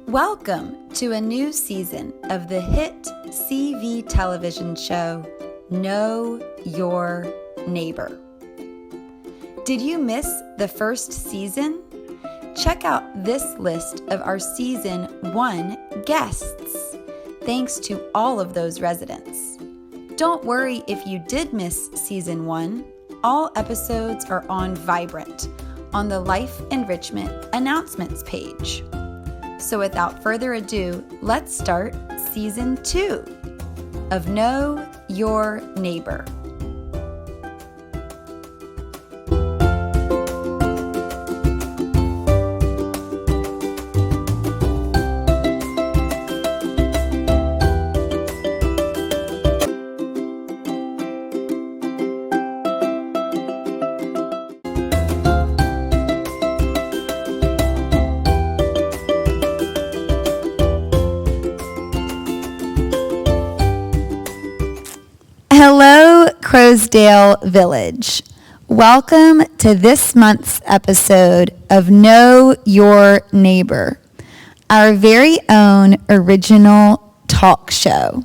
Welcome to a new season of the hit CV television show, Know Your Neighbor. Did you miss the first season? Check out this list of our Season 1 guests. Thanks to all of those residents. Don't worry if you did miss Season 1. All episodes are on Vibrant on the Life Enrichment announcements page. So without further ado, let's start Season 2 of Know Your Neighbor. Hello, Crowsdale Village. Welcome to this month's episode of Know Your Neighbor, our very own original talk show.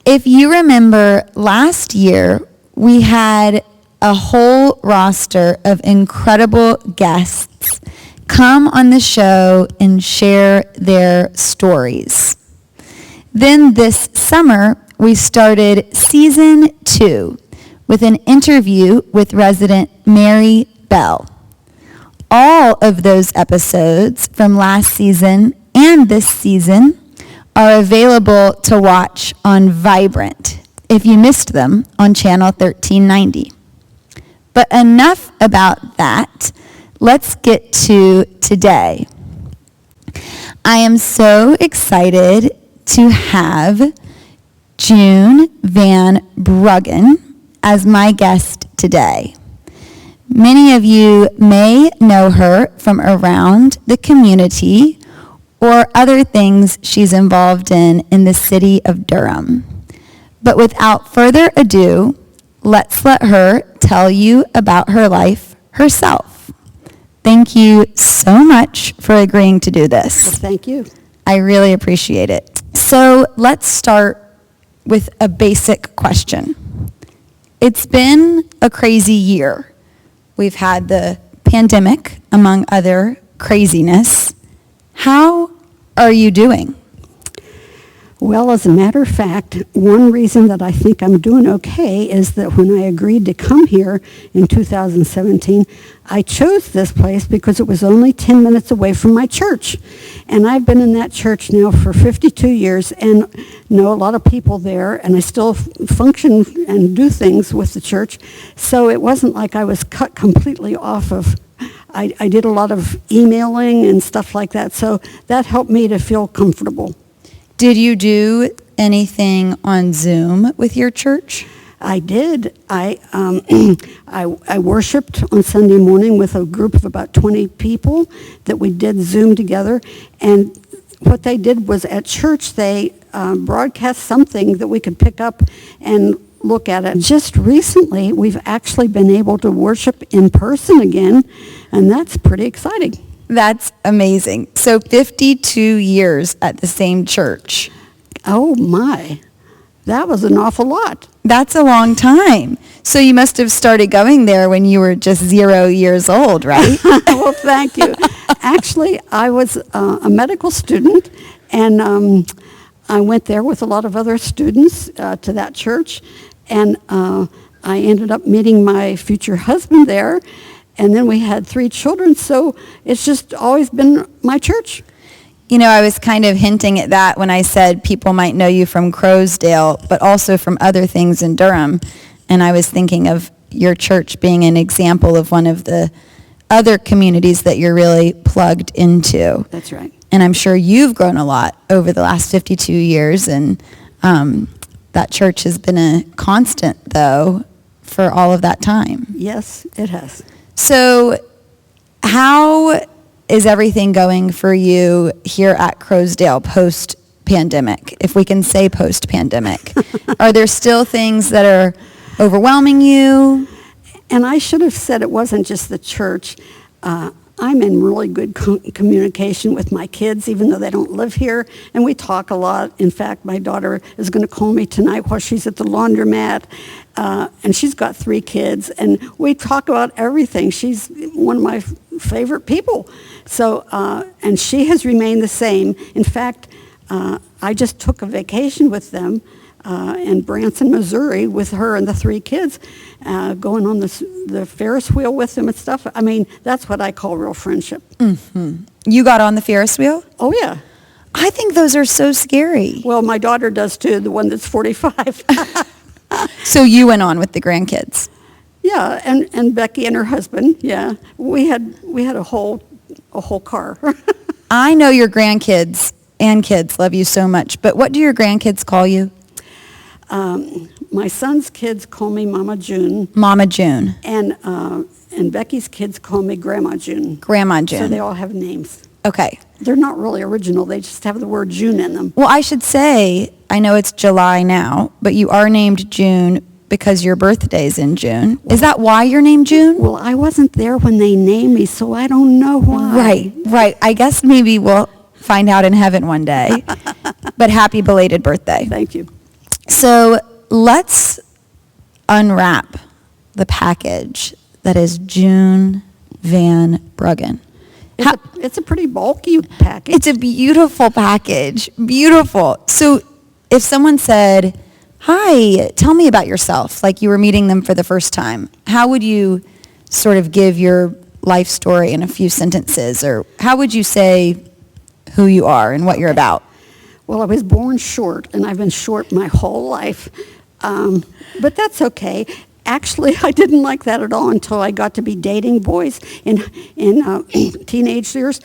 If you remember last year, we had a whole roster of incredible guests come on the show and share their stories. Then this summer, we started Season 2 with an interview with resident Mary Bell. All of those episodes from last season and this season are available to watch on Vibrant if you missed them on channel 1390. But enough about that. Let's get to today. I am so excited to have June Van Bruggen as my guest today. Many of you may know her from around the community or other things she's involved in the city of Durham. But without further ado, let's let her tell you about her life herself. Thank you so much for agreeing to do this. Well, thank you. I really appreciate it. So let's start with a basic question. It's been a crazy year. We've had the pandemic, among other craziness. How are you doing? Well, as a matter of fact, one reason that I think I'm doing okay is that when I agreed to come here in 2017, I chose this place because it was only 10 minutes away from my church. And I've been in that church now for 52 years and know a lot of people there, and I still function and do things with the church. So it wasn't like I was cut completely off of. I did a lot of emailing and stuff like that, so that helped me to feel comfortable. Did you do anything on Zoom with your church? I did. I worshiped on Sunday morning with a group of about 20 people that we did Zoom together. And what they did was at church, they broadcast something that we could pick up and look at it. Just recently, we've actually been able to worship in person again, and that's pretty exciting. That's amazing. So 52 years at the same church. Oh my, that was an awful lot. That's a long time. So you must have started going there when you were just 0 years old, right? Well, thank you. Actually, I was a medical student, and I went there with a lot of other students to that church, and I ended up meeting my future husband there. And then we had 3 children, so it's just always been my church. You know, I was kind of hinting at that when I said people might know you from Crowsdale, but also from other things in Durham. And I was thinking of your church being an example of one of the other communities that you're really plugged into. That's right. And I'm sure you've grown a lot over the last 52 years, and that church has been a constant, though, for all of that time. Yes, it has. So how is everything going for you here at Crowsdale post-pandemic, if we can say post-pandemic? Are there still things that are overwhelming you? And I should have said it wasn't just the church. I'm in really good communication with my kids, even though they don't live here, and we talk a lot. In fact, my daughter is going to call me tonight while she's at the laundromat, and she's got 3 kids, and we talk about everything. She's one of my favorite people. So, and she has remained the same. In fact, I just took a vacation with them in Branson, Missouri, with her and the 3 kids, going on the Ferris wheel with them and stuff. I mean, that's what I call real friendship. Mm-hmm. You got on the Ferris wheel? Oh, yeah. I think those are so scary. Well, my daughter does too, the one that's 45. So you went on with the grandkids? Yeah, and Becky and her husband, yeah. We had a whole car. I know your grandkids and kids love you so much, but what do your grandkids call you? My son's kids call me Mama June. Mama June. And Becky's kids call me Grandma June. Grandma June. So they all have names. Okay. They're not really original. They just have the word June in them. Well, I should say, I know it's July now, but you are named June because your birthday's in June. Is that why you're named June? Well, I wasn't there when they named me, so I don't know why. Right. I guess maybe we'll find out in heaven one day. But happy belated birthday. Thank you. So let's unwrap the package that is June Van Bruggen. It's a pretty bulky package. It's a beautiful package. Beautiful. So if someone said, hi, tell me about yourself, like you were meeting them for the first time, how would you sort of give your life story in a few sentences? Or how would you say who you are and what you're about? Well, I was born short, and I've been short my whole life. But that's okay. Actually, I didn't like that at all until I got to be dating boys in teenage years.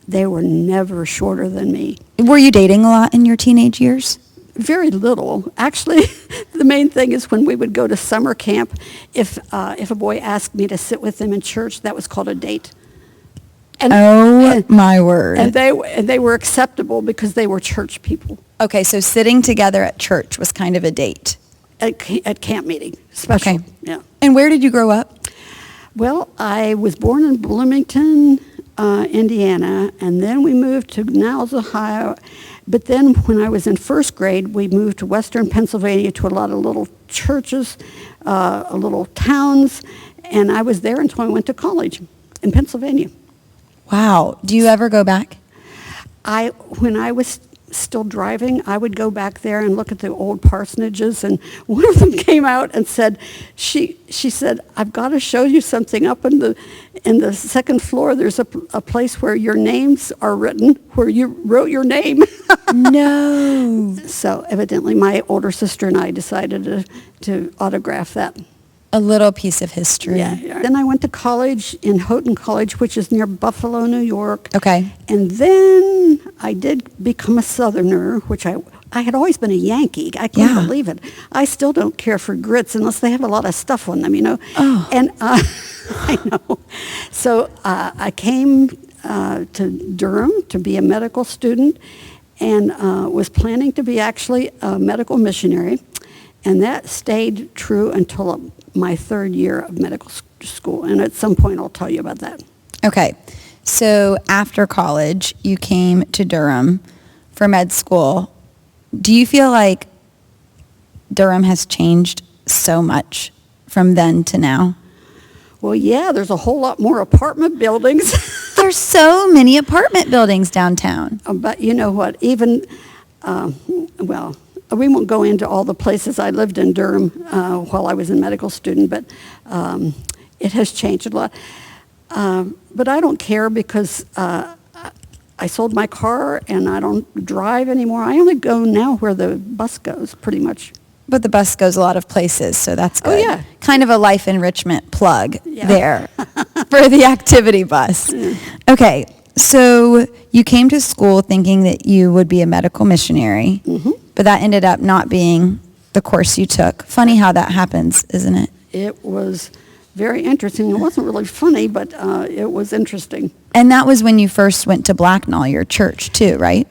They were never shorter than me. Were you dating a lot in your teenage years? Very little. Actually, the main thing is when we would go to summer camp, if a boy asked me to sit with them in church, that was called a date. My word. And they were acceptable because they were church people. Okay, so sitting together at church was kind of a date. At camp meeting, special. Okay. Yeah. And where did you grow up? Well, I was born in Bloomington, Indiana, and then we moved to Niles, Ohio. But then when I was in first grade, we moved to western Pennsylvania to a lot of little churches, little towns, and I was there until I went to college in Pennsylvania. Wow. Do you ever go back? When I was still driving, I would go back there and look at the old parsonages, and one of them came out and said, she said, I've got to show you something. Up in the second floor, there's a place where your names are written, where you wrote your name. No. So evidently my older sister and I decided to autograph that. A little piece of history. Yeah. Then I went to college in Houghton College, which is near Buffalo, New York. Okay. And then I did become a Southerner, which I had always been a Yankee. I couldn't believe it. I still don't care for grits unless they have a lot of stuff on them, you know. Oh. And I know. So I came to Durham to be a medical student and was planning to be actually a medical missionary. And that stayed true until my 3rd year of medical school. And at some point, I'll tell you about that. Okay. So after college, you came to Durham for med school. Do you feel like Durham has changed so much from then to now? Well, yeah, there's a whole lot more apartment buildings. There's so many apartment buildings downtown. But you know what? Even, we won't go into all the places I lived in Durham while I was a medical student, but it has changed a lot. But I don't care because I sold my car and I don't drive anymore. I only go now where the bus goes, pretty much. But the bus goes a lot of places, so that's good. Oh, yeah. Kind of a life enrichment plug there for the activity bus. Yeah. Okay, so you came to school thinking that you would be a medical missionary, but that ended up not being the course you took. Funny how that happens, isn't it? It was very interesting. It wasn't really funny, but it was interesting. And that was when you first went to Blacknall, your church, too, right?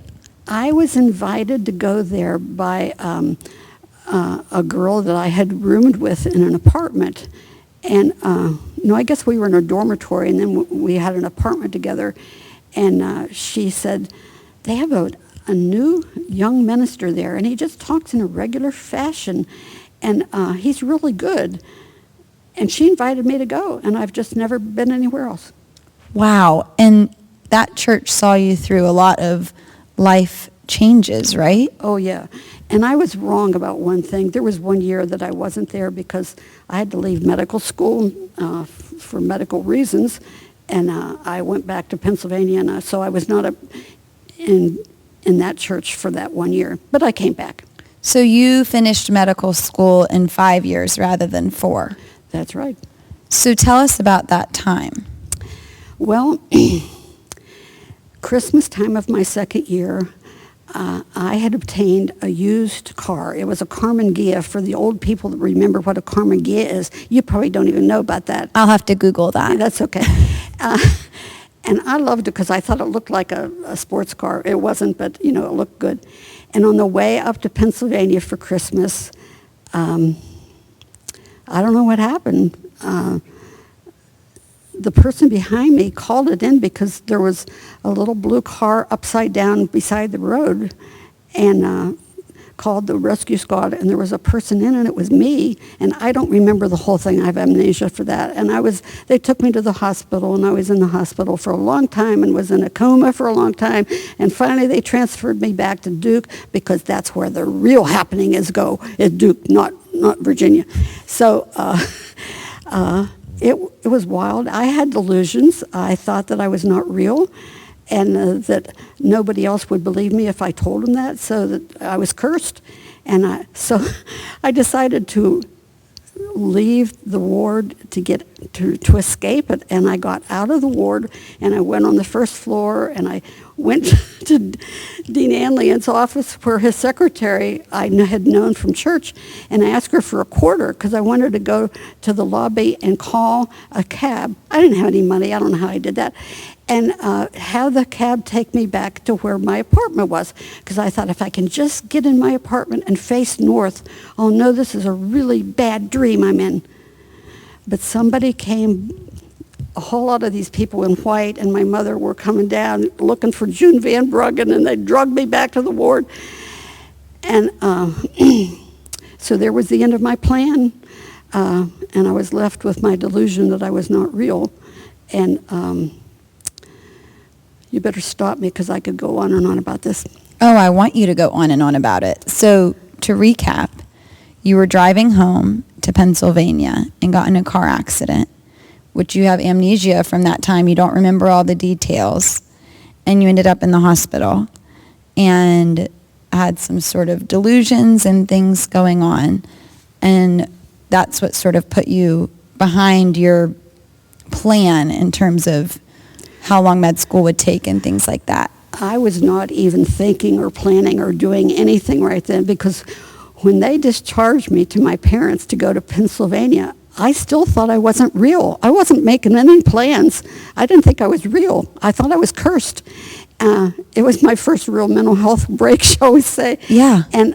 I was invited to go there by a girl that I had roomed with in an apartment. And no, I guess we were in a dormitory, and then we had an apartment together. And she said, they have a new young minister there, and he just talks in a regular fashion, and he's really good. And she invited me to go, and I've just never been anywhere else. Wow. And that church saw you through a lot of life changes, right? Oh, yeah. And I was wrong about one thing. There was 1 year that I wasn't there because I had to leave medical school for medical reasons, and I went back to Pennsylvania, and so I was not in that church for that 1 year, but I came back. So you finished medical school in 5 years rather than 4. That's right. So tell us about that time. Well, Christmas time of my second year, I had obtained a used car. It was a Carmen Ghia. For the old people that remember what a Carmen Ghia is, you probably don't even know about that. I'll have to Google that. Yeah, that's okay. And I loved it because I thought it looked like a sports car. It wasn't, but, it looked good. And on the way up to Pennsylvania for Christmas, I don't know what happened. The person behind me called it in because there was a little blue car upside down beside the road, and called the rescue squad, and there was a person in, and it was me, and I don't remember the whole thing. I have amnesia for that. And they took me to the hospital, and I was in the hospital for a long time and was in a coma for a long time, and finally they transferred me back to Duke because that's where the real happening is Duke, not Virginia. So it was wild. I had delusions. I thought that I was not real, and that nobody else would believe me if I told them that, so that I was cursed. And so I decided to leave the ward to escape it, and I got out of the ward, and I went on the first floor, and I went to Dean Anlian's office, where his secretary I had known from church, and I asked her for a quarter because I wanted to go to the lobby and call a cab. I didn't have any money. I don't know how I did that. And have the cab take me back to where my apartment was, because I thought if I can just get in my apartment and face north, I'll know this is a really bad dream I'm in. But somebody came, a whole lot of these people in white and my mother were coming down looking for June Van Bruggen, and they drugged me back to the ward. And so there was the end of my plan, and I was left with my delusion that I was not real. And you better stop me because I could go on and on about this. Oh, I want you to go on and on about it. So to recap, you were driving home to Pennsylvania and got in a car accident, which you have amnesia from that time. You don't remember all the details. And you ended up in the hospital and had some sort of delusions and things going on. And that's what sort of put you behind your plan in terms of how long med school would take and things like that. I was not even thinking or planning or doing anything right then, because when they discharged me to my parents to go to Pennsylvania, I still thought I wasn't real. I wasn't making any plans. I didn't think I was real. I thought I was cursed. It was my first real mental health break, shall we say. Yeah. And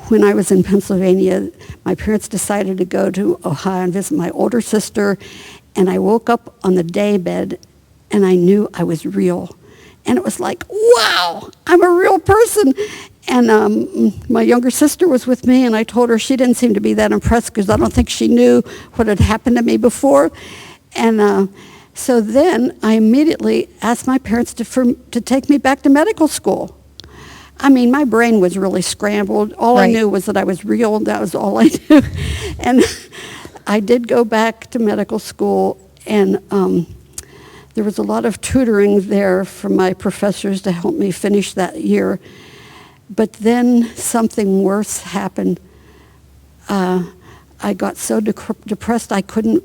when I was in Pennsylvania, my parents decided to go to Ohio and visit my older sister, and I woke up on the day bed, and I knew I was real. And it was like, wow, I'm a real person. And my younger sister was with me, and I told her she didn't seem to be that impressed because I don't think she knew what had happened to me before. And so then I immediately asked my parents to take me back to medical school. I mean, my brain was really scrambled. All I knew was that I was real. That was all I knew. And I did go back to medical school, and there was a lot of tutoring there from my professors to help me finish that year. But then something worse happened. I got so depressed I couldn't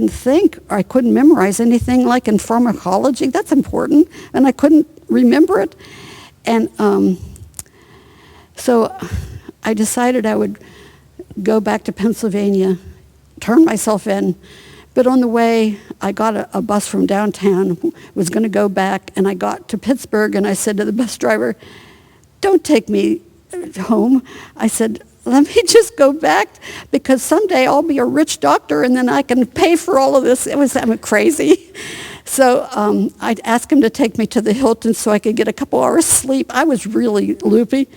think, or I couldn't memorize anything like in pharmacology. That's important, and I couldn't remember it. And so I decided I would go back to Pennsylvania, turn myself in. But on the way, I got a bus from downtown, was going to go back, and I got to Pittsburgh, and I said to the bus driver, "Don't take me home." I said, let me just go back because someday I'll be a rich doctor and then I can pay for all of this. It was crazy. So I'd ask him to take me to the Hilton so I could get a couple hours sleep. I was really loopy.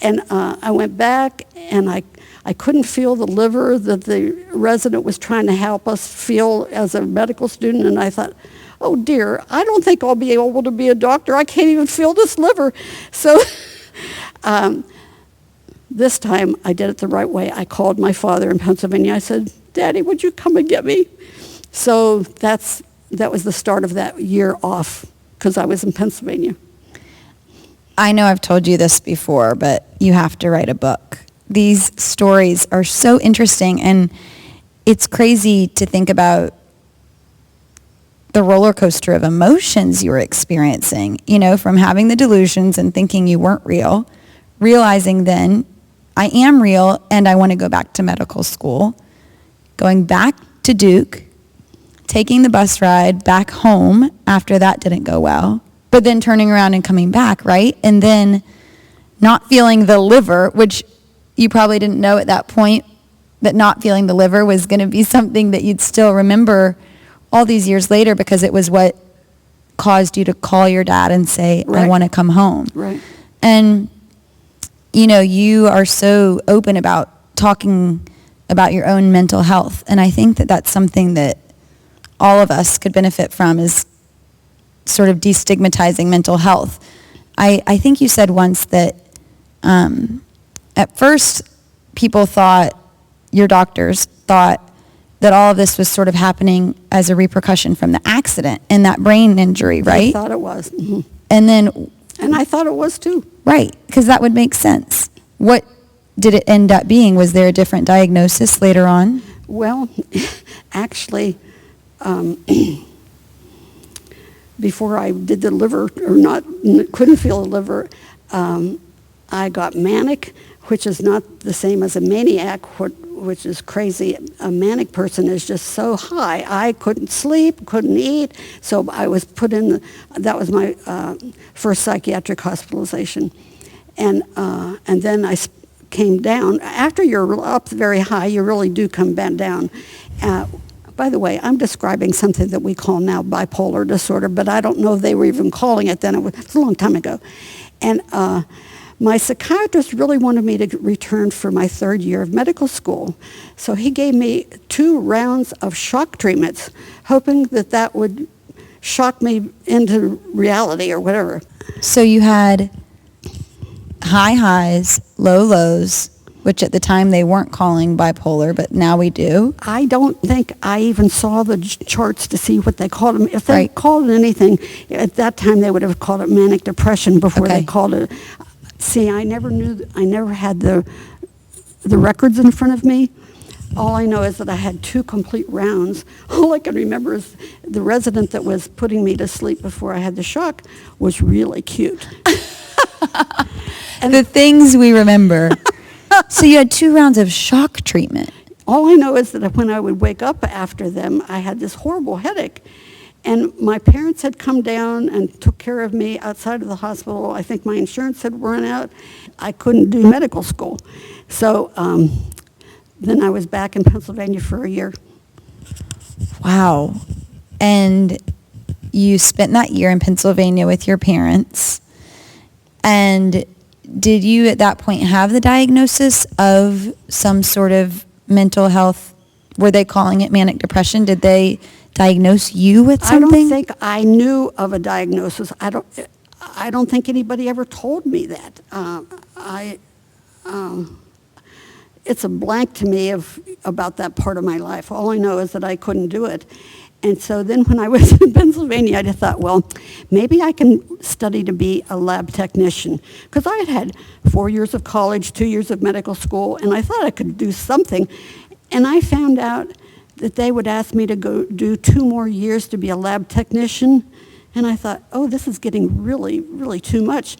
And I went back and I couldn't feel the liver that the resident was trying to help us feel as a medical student. And I thought, oh dear, I don't think I'll be able to be a doctor. I can't even feel this liver. So this time I did it the right way. I called my father in Pennsylvania. I said, Daddy, would you come and get me? So that was the start of that year off because I was in Pennsylvania. I know I've told you this before, but you have to write a book. These stories are so interesting, and it's crazy to think about the roller coaster of emotions you were experiencing, from having the delusions and thinking you weren't real, realizing then, I am real and I want to go back to medical school, going back to Duke, taking the bus ride back home after that didn't go well, but then turning around and coming back, right? And then not feeling the liver, which you probably didn't know at that point, that not feeling the liver was going to be something that you'd still remember all these years later because it was what caused you to call your dad and say, right. I want to come home. Right. And, you are so open about talking about your own mental health. And I think that that's something that all of us could benefit from is sort of destigmatizing mental health. I think you said once that at first people thought, your doctors thought, that all of this was sort of happening as a repercussion from the accident and that brain injury, right? I thought it was. Mm-hmm. And I thought it was too. Right, because that would make sense. What did it end up being? Was there a different diagnosis later on? Well, actually, before I did the liver, couldn't feel the liver, I got manic, which is not the same as a maniac, which is crazy. A manic person is just so high. I couldn't sleep, couldn't eat, so I was put in, that was my first psychiatric hospitalization. And then I came down. After you're up very high, you really do come back down. By the way, I'm describing something that we call now bipolar disorder, but I don't know if they were even calling it then. It's a long time ago. And my psychiatrist really wanted me to return for my third year of medical school. So he gave me 2 rounds of shock treatments, hoping that would shock me into reality or whatever. So you had high highs, low lows, which at the time they weren't calling bipolar, but now we do. I don't think I even saw the charts to see what they called them. If they called it anything, at that time they would have called it manic depression before they called it. See, I never had the records in front of me. All I know is that I had 2 complete rounds. All I can remember is the resident that was putting me to sleep before I had the shock was really cute. And the things we remember. So you had 2 rounds of shock treatment. All I know is that when I would wake up after them, I had this horrible headache. And my parents had come down and took care of me outside of the hospital. I think my insurance had run out. I couldn't do medical school. So then I was back in Pennsylvania for a year. Wow. And you spent that year in Pennsylvania with your parents. And did you at that point have the diagnosis of some sort of mental health? Were they calling it manic depression? Did they diagnose you with something? I don't think I knew of a diagnosis. I don't think anybody ever told me that. It's a blank to me about that part of my life. All I know is that I couldn't do it. And so then when I was in Pennsylvania, I just thought, well, maybe I can study to be a lab technician. Because I had 4 years of college, 2 years of medical school, and I thought I could do something. And I found out that they would ask me to go do 2 more years to be a lab technician. And I thought, oh, this is getting really, really too much.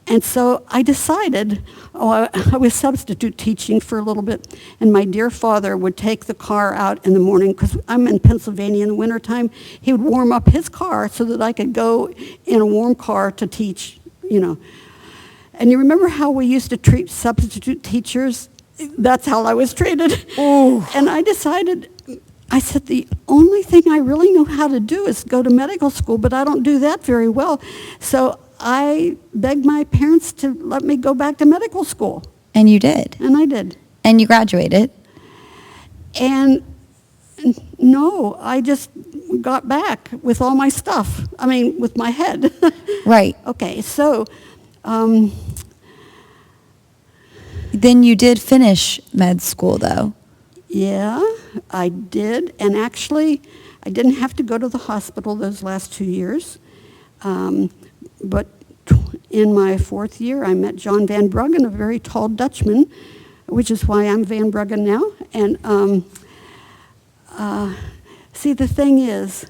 And so I decided, I was substitute teaching for a little bit, and my dear father would take the car out in the morning, because I'm in Pennsylvania in the wintertime. He would warm up his car so that I could go in a warm car to teach, And you remember how we used to treat substitute teachers? That's how I was treated. Ooh. And I decided, I said, the only thing I really know how to do is go to medical school, but I don't do that very well. So I begged my parents to let me go back to medical school. And you did. And I did. And you graduated. And no, I just got back with all my stuff. I mean, with my head. Right. Okay, so Then you did finish med school, though. yeah, I did. And actually, I didn't have to go to the hospital those last 2 years. But in my 4th year, I met John Van Bruggen, a very tall Dutchman, which is why I'm Van Bruggen now. And see, the thing is,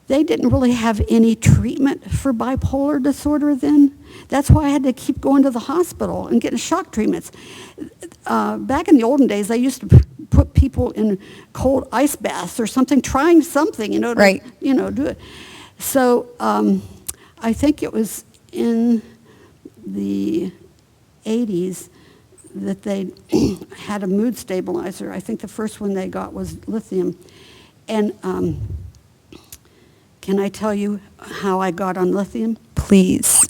they didn't really have any treatment for bipolar disorder then. That's why I had to keep going to the hospital and getting shock treatments. Back in the olden days, I used to put people in cold ice baths or something, trying something, to, Right. Do it. So I think it was in the 80s that they had a mood stabilizer. I think the first one they got was lithium. And can I tell you how I got on lithium? Please.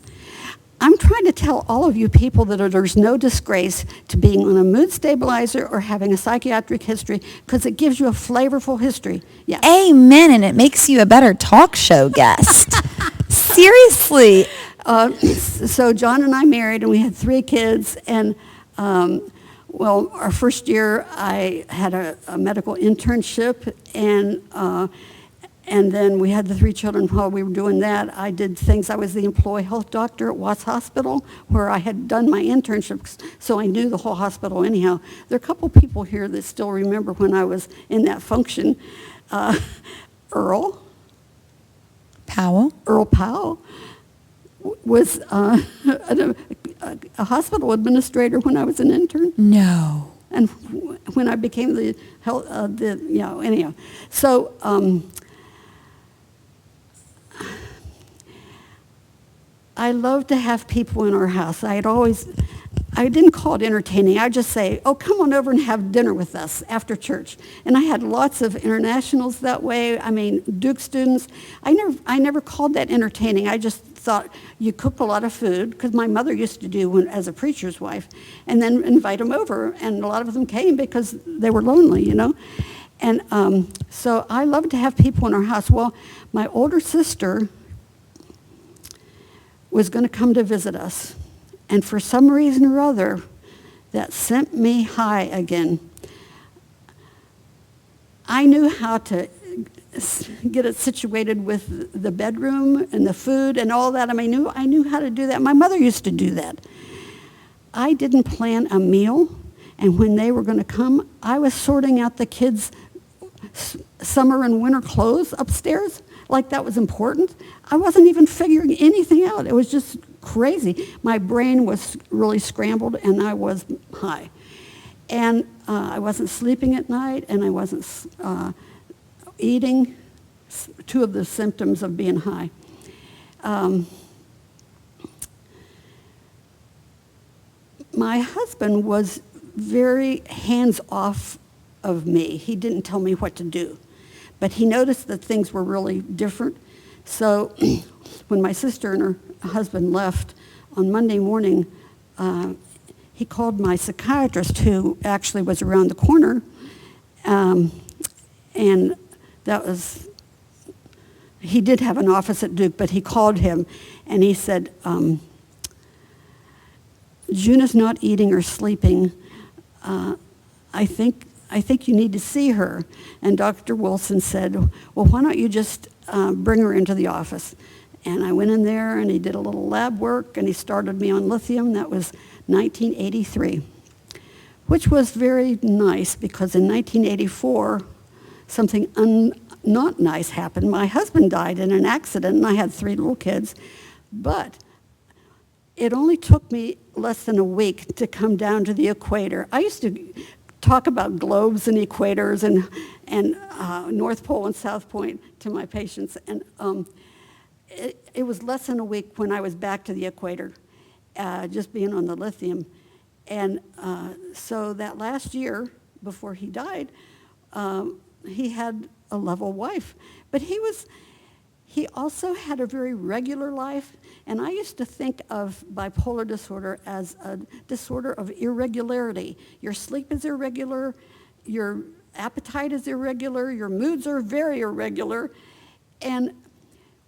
I'm trying to tell all of you people that there's no disgrace to being on a mood stabilizer or having a psychiatric history, because it gives you a flavorful history. Yeah. Amen. And it makes you a better talk show guest. Seriously. So John and I married, and we had 3 kids. And well, our first year, I had a medical internship, and then we had the 3 children. While we were doing that, I did things. I was the employee health doctor at Watts Hospital, where I had done my internships, so I knew the whole hospital anyhow. There are a couple people here that still remember when I was in that function. Earl Powell was a hospital administrator when I was an intern. No. And when I became the health, anyhow. So I love to have people in our house. I didn't call it entertaining. I'd just say, oh, come on over and have dinner with us after church. And I had lots of internationals that way. I mean, Duke students. I never called that entertaining. I just thought you cook a lot of food, because my mother used to do as a preacher's wife, and then invite them over. And a lot of them came because they were lonely, And so I love to have people in our house. Well, my older sister was going to come to visit us. And for some reason or other, that sent me high again. I knew how to get it situated with the bedroom and the food and all that. I mean, I knew how to do that. My mother used to do that. I didn't plan a meal, and when they were going to come, I was sorting out the kids' summer and winter clothes upstairs, like that was important. I wasn't even figuring anything out. It was just crazy. My brain was really scrambled, and I was high. And I wasn't sleeping at night, and I wasn't eating, 2 of the symptoms of being high. My husband was very hands-off of me. He didn't tell me what to do. But he noticed that things were really different. So when my sister and her husband left on Monday morning, he called my psychiatrist, who actually was around the corner, and that was, he did have an office at Duke, but he called him, and he said, June is not eating or sleeping. I think you need to see her. And Dr. Wilson said, well, why don't you just bring her into the office? And I went in there, and he did a little lab work, and he started me on lithium. That was 1983, which was very nice, because in 1984, something not nice happened. My husband died in an accident, and I had 3 little kids. But it only took me less than a week to come down to the equator. I used to talk about globes and equators and North Pole and South Point to my patients. And it was less than a week when I was back to the equator, just being on the lithium. And so that last year, before he died, he had a level wife. But he also had a very regular life. And I used to think of bipolar disorder as a disorder of irregularity. Your sleep is irregular, your appetite is irregular, your moods are very irregular. And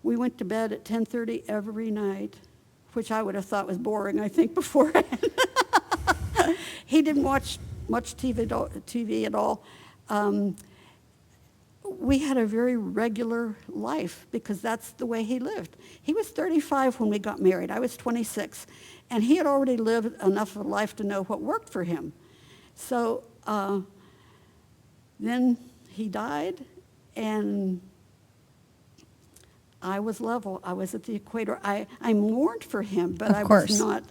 we went to bed at 10:30 every night, which I would have thought was boring, I think, beforehand. He didn't watch much TV at all. We had a very regular life because that's the way he lived. He was 35 when we got married. I was 26. And he had already lived enough of a life to know what worked for him. So then he died, and I was level. I was at the equator. I mourned for him, but I was not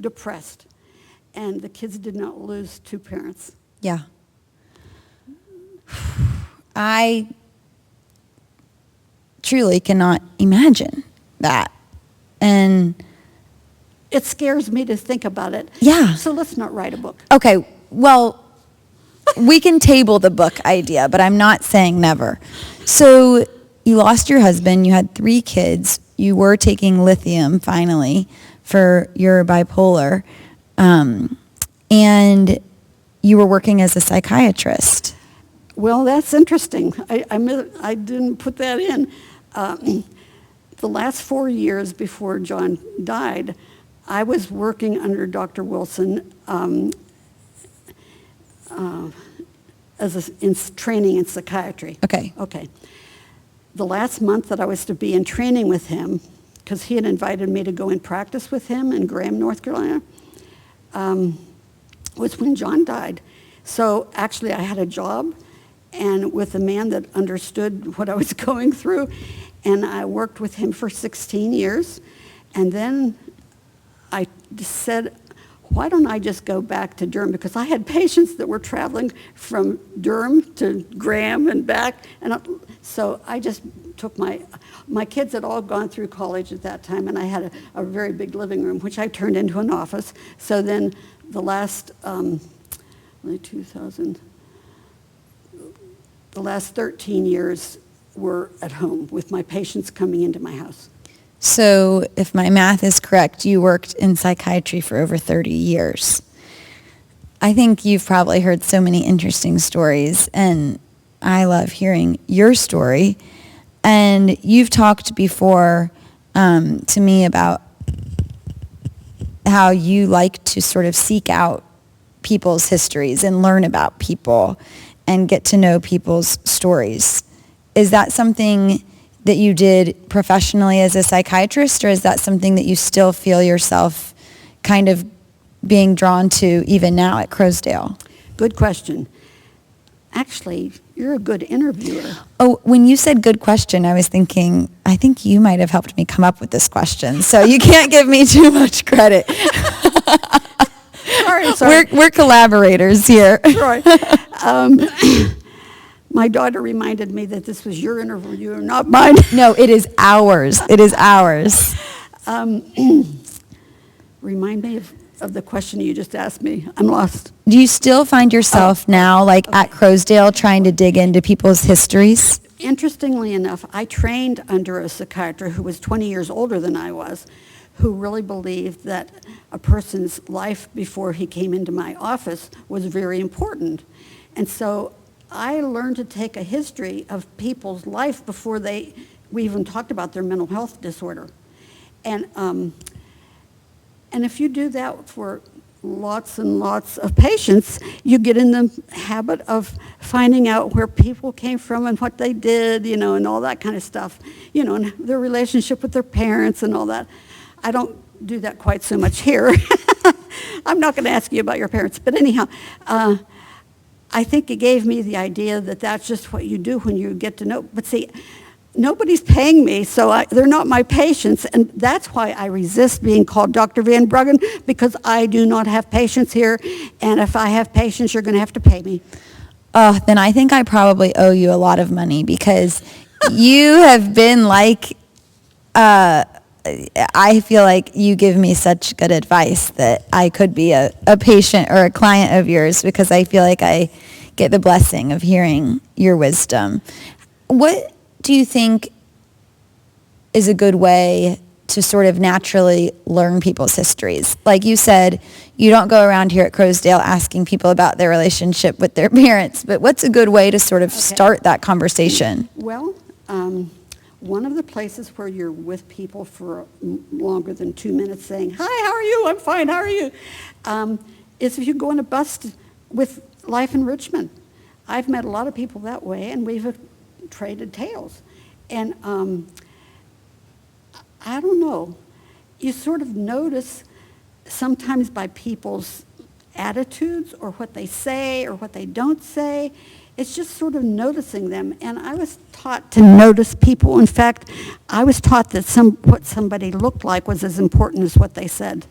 depressed. And the kids did not lose two parents. Yeah. I truly cannot imagine that. And it scares me to think about it. Yeah. So let's not write a book. Okay, well, we can table the book idea, but I'm not saying never. So you lost your husband, you had 3 kids, you were taking lithium finally for your bipolar, and you were working as a psychiatrist. Well, that's interesting. I didn't put that in. The last 4 years before John died, I was working under Dr. Wilson in training in psychiatry. Okay. Okay. The last month that I was to be in training with him, because he had invited me to go in practice with him in Graham, North Carolina, was when John died. So actually I had a job and with a man that understood what I was going through, and I worked with him for 16 years. And then I said, why don't I just go back to Durham? Because I had patients that were traveling from Durham to Graham and back. And so I just took my kids had all gone through college at that time, and I had a very big living room, which I turned into an office. So then the last, the last 13 years were at home with my patients coming into my house. So if my math is correct, you worked in psychiatry for over 30 years. I think you've probably heard so many interesting stories, and I love hearing your story. And you've talked before to me about how you like to sort of seek out people's histories and learn about people and get to know people's stories. Is that something that you did professionally as a psychiatrist, or is that something that you still feel yourself kind of being drawn to even now at Crowsdale? Good question. Actually, you're a good interviewer. Oh, when you said good question, I was thinking, I think you might have helped me come up with this question, so you can't give me too much credit. Sorry. We're collaborators here. Right. My daughter reminded me that this was your interview, not mine. No, it is ours. It is ours. Remind me of the question you just asked me. I'm lost. Do you still find yourself now, like at Crowsdale, trying to dig into people's histories? Interestingly enough, I trained under a psychiatrist who was 20 years older than I was, who really believed that a person's life before he came into my office was very important. And so I learned to take a history of people's life before we even talked about their mental health disorder. And if you do that for lots and lots of patients, you get in the habit of finding out where people came from and what they did, and all that kind of stuff, and their relationship with their parents and all that. I don't do that quite so much here. I'm not going to ask you about your parents, but anyhow, I think it gave me the idea that that's just what you do when you get to know. But see, nobody's paying me, so they're not my patients, and that's why I resist being called Dr. Van Bruggen, because I do not have patients here, and if I have patients, you're going to have to pay me. Then I think I probably owe you a lot of money, because you have been like I feel like you give me such good advice that I could be a patient or a client of yours, because I feel like I get the blessing of hearing your wisdom. What do you think is a good way to sort of naturally learn people's histories? Like you said, you don't go around here at Crowsdale asking people about their relationship with their parents, but what's a good way to sort of start that conversation? Well, one of the places where you're with people for longer than 2 minutes saying, "Hi, how are you? I'm fine, how are you?" Is if you go on a bus with Life in Richmond. I've met a lot of people that way, and we've traded tales. And I don't know, you sort of notice sometimes by people's attitudes or what they say or what they don't say. It's just sort of noticing them. And I was taught to notice people. In fact, I was taught that what somebody looked like was as important as what they said.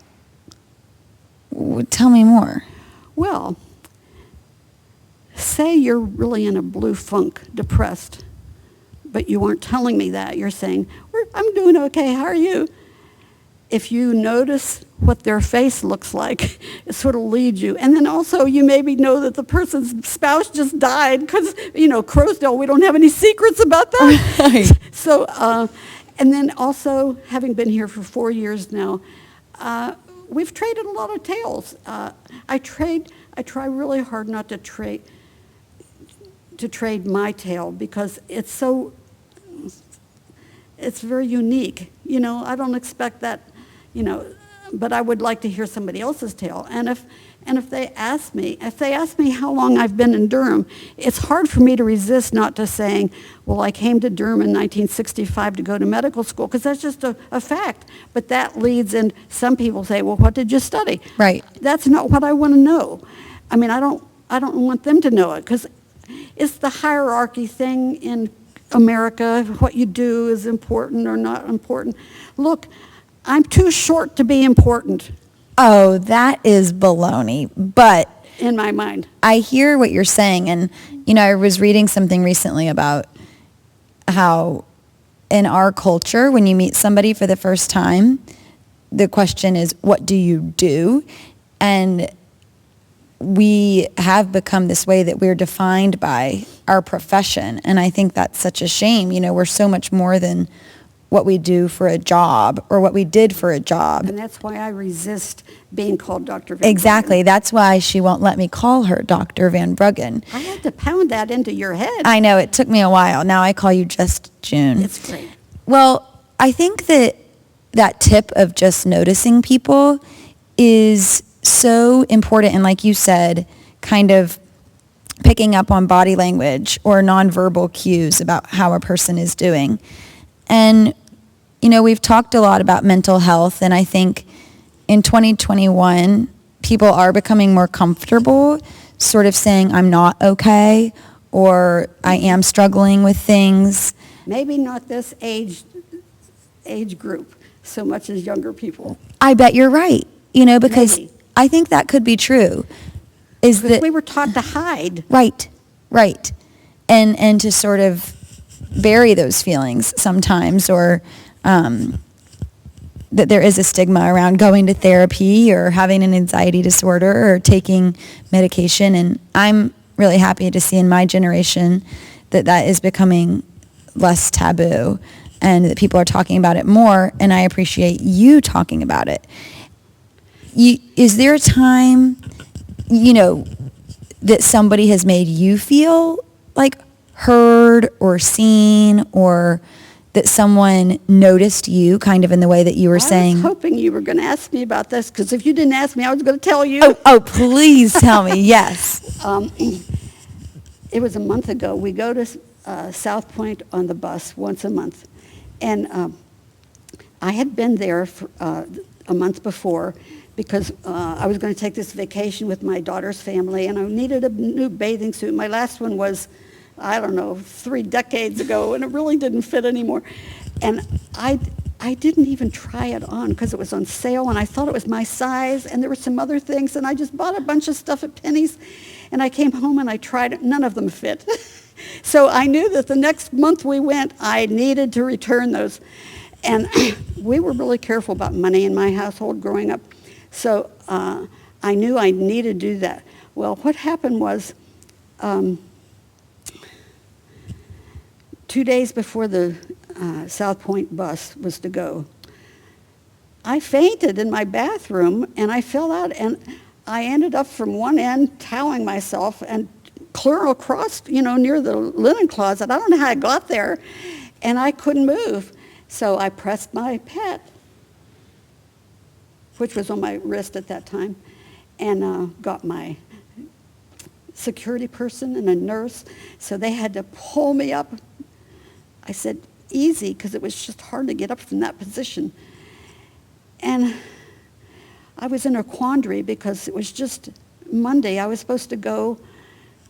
Tell me more. Well, say you're really in a blue funk, depressed, but you aren't telling me that. You're saying, "I'm doing okay, how are you?" If you notice what their face looks like, it sort of leads you. And then also you maybe know that the person's spouse just died, because, Crowsdale, we don't have any secrets about that. Right. So, and then also, having been here for 4 years now, we've traded a lot of tales. I try really hard not to trade my tale, because it's very unique. I don't expect that, but I would like to hear somebody else's tale. And if they ask me how long I've been in Durham, it's hard for me to resist not to saying, well, I came to Durham in 1965 to go to medical school, because that's just a fact. But that leads in, some people say, well, what did you study? Right. That's not what I want to know. I mean, I don't want them to know it, because it's the hierarchy thing in America. What you do is important or not important. Look, I'm too short to be important. Oh, that is baloney. But in my mind, I hear what you're saying. And, I was reading something recently about how in our culture, when you meet somebody for the first time, the question is, what do you do? And we have become this way that we're defined by our profession. And I think that's such a shame. We're so much more than what we do for a job or what we did for a job. And that's why I resist being called Dr. Van Bruggen. Exactly. That's why she won't let me call her Dr. Van Bruggen. I had to pound that into your head. I know. It took me a while. Now I call you just June. It's great. Well, I think that tip of just noticing people is so important. And like you said, kind of picking up on body language or nonverbal cues about how a person is doing. And, we've talked a lot about mental health, and I think in 2021, people are becoming more comfortable sort of saying, I'm not okay, or I am struggling with things. Maybe not this age group so much as younger people. I bet you're right, because Maybe. I think that could be true. Is Because that we were taught to hide. Right. And to sort of bury those feelings sometimes, or that there is a stigma around going to therapy or having an anxiety disorder or taking medication. And I'm really happy to see in my generation that is becoming less taboo and that people are talking about it more, and I appreciate you talking about it. Is there a time, that somebody has made you feel like heard or seen, or that someone noticed you kind of in the way that you were saying? I was hoping you were going to ask me about this, because if you didn't ask me, I was going to tell you. Oh, please tell me. Yes. It was a month ago. We go to South Point on the bus once a month. And I had been there for, a month before, because I was going to take this vacation with my daughter's family, and I needed a new bathing suit. My last one was, 3 decades ago, and it really didn't fit anymore. And I didn't even try it on because it was on sale, and I thought it was my size, and there were some other things, and I just bought a bunch of stuff at Penny's, and I came home and I tried it. None of them fit. So I knew that the next month we went, I needed to return those. And we were really careful about money in my household growing up. So I knew I needed to do that. Well, what happened was 2 days before the South Point bus was to go, I fainted in my bathroom, and I fell out, and I ended up from one end toweling myself and clear across, near the linen closet. I don't know how I got there, and I couldn't move. So I pressed my pet, which was on my wrist at that time, and got my security person and a nurse. So they had to pull me up. I said, easy, because it was just hard to get up from that position. And I was in a quandary because it was just Monday. I was supposed to go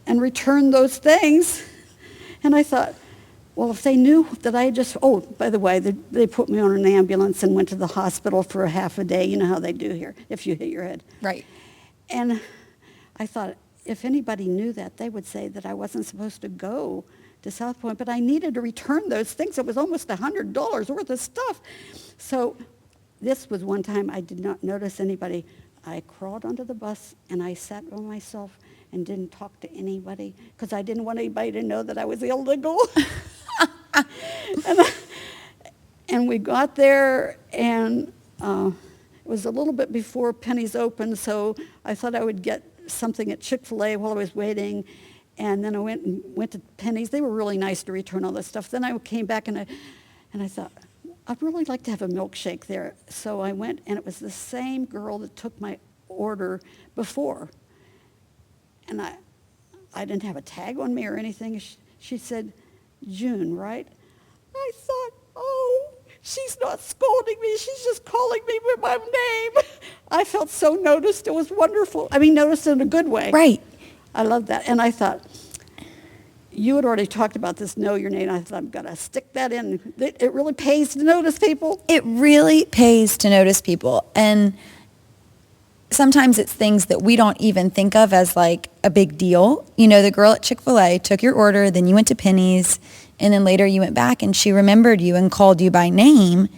and return those things. And I thought, well, if they knew that I just, oh, by the way, they put me on an ambulance and went to the hospital for a half a day. You know how they do here if you hit your head. Right. And I thought, if anybody knew that, they would say that I wasn't supposed to go to South Point, but I needed to return those things. It was almost $100 worth of stuff. So this was one time I did not notice anybody. I crawled onto the bus and I sat by myself and didn't talk to anybody because I didn't want anybody to know that I was illegal. And we got there, and it was a little bit before Penny's opened, so I thought I would get something at Chick-fil-A while I was waiting. And then I went to Penny's. They were really nice to return all this stuff. Then I came back and I thought, I'd really like to have a milkshake there. So I went, and it was the same girl that took my order before. And I didn't have a tag on me or anything. She said, June, right? I thought, oh, she's not scolding me. She's just calling me by my name. I felt so noticed. It was wonderful. I mean, noticed in a good way. Right. I love that. And I thought, you had already talked about this, know your name. I thought, I'm going to stick that in. It really pays to notice people. It really pays to notice people. And sometimes it's things that we don't even think of as like a big deal. The girl at Chick-fil-A took your order, then you went to Penny's, and then later you went back and she remembered you and called you by name.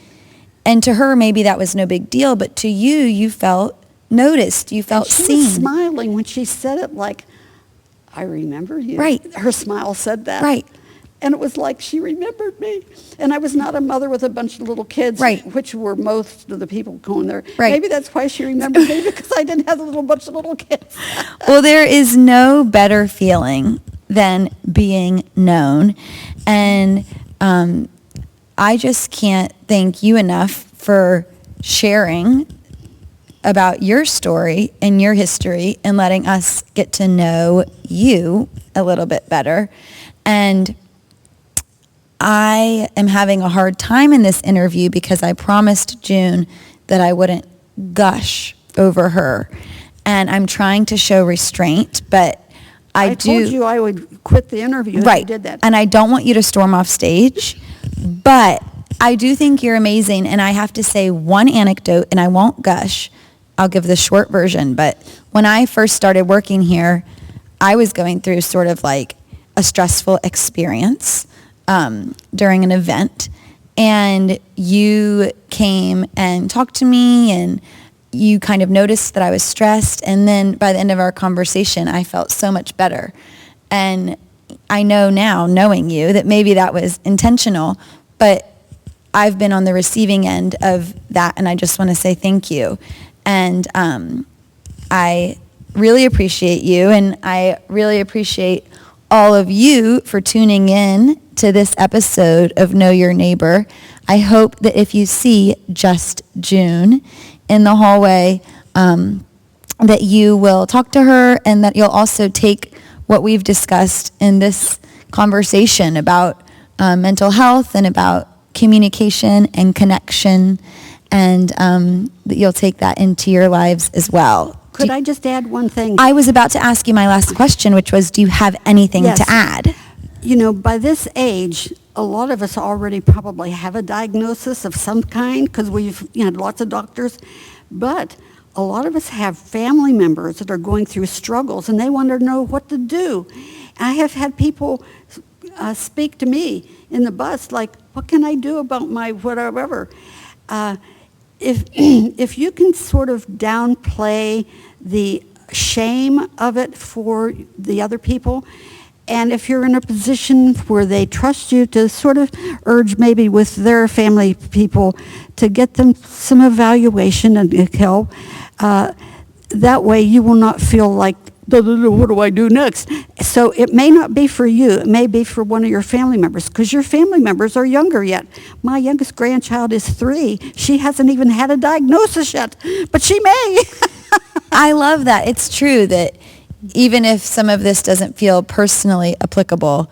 And to her, maybe that was no big deal, but to you, you felt noticed. You felt seen. She was smiling when she said it, like, I remember you. Right. Her smile said that. Right. And it was like she remembered me. And I was not a mother with a bunch of little kids, right. which were most of the people going there. Right. Maybe that's why she remembered me, because I didn't have a bunch of little kids. Well, there is no better feeling than being known. And I just can't thank you enough for sharing about your story and your history and letting us get to know you a little bit better. And I am having a hard time in this interview because I promised June that I wouldn't gush over her. And I'm trying to show restraint, but I told you I would quit the interview right. if you did that. And I don't want you to storm off stage, but I do think you're amazing. And I have to say one anecdote, and I won't gush. I'll give the short version. But when I first started working here, I was going through sort of like a stressful experience during an event. And you came and talked to me, and you kind of noticed that I was stressed. And then by the end of our conversation, I felt so much better. And I know now, knowing you, that maybe that was intentional, but I've been on the receiving end of that, and I just want to say thank you. And I really appreciate you, and I really appreciate all of you for tuning in to this episode of Know Your Neighbor. I hope that if you see just June in the hallway, that you will talk to her, and that you'll also take what we've discussed in this conversation about mental health and about communication and connection, and that you'll take that into your lives as well. Could I just add one thing? I was about to ask you my last question, which was, do you have anything Yes. to add? By this age, a lot of us already probably have a diagnosis of some kind because we've had lots of doctors, but a lot of us have family members that are going through struggles, and they want to know what to do. I have had people speak to me in the bus like, what can I do about my whatever? If you can sort of downplay the shame of it for the other people, and if you're in a position where they trust you to sort of urge maybe with their family people to get them some evaluation and help, that way you will not feel like, what do I do next? So it may not be for you. It may be for one of your family members, because your family members are younger yet. My youngest grandchild is 3. She hasn't even had a diagnosis yet, but she may. I love that. It's true that even if some of this doesn't feel personally applicable,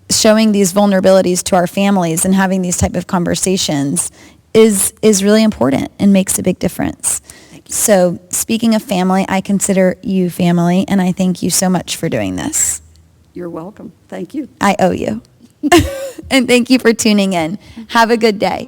showing these vulnerabilities to our families and having these type of conversations is really important and makes a big difference. So speaking of family, I consider you family, and I thank you so much for doing this. You're welcome. Thank you. I owe you. And thank you for tuning in. Have a good day.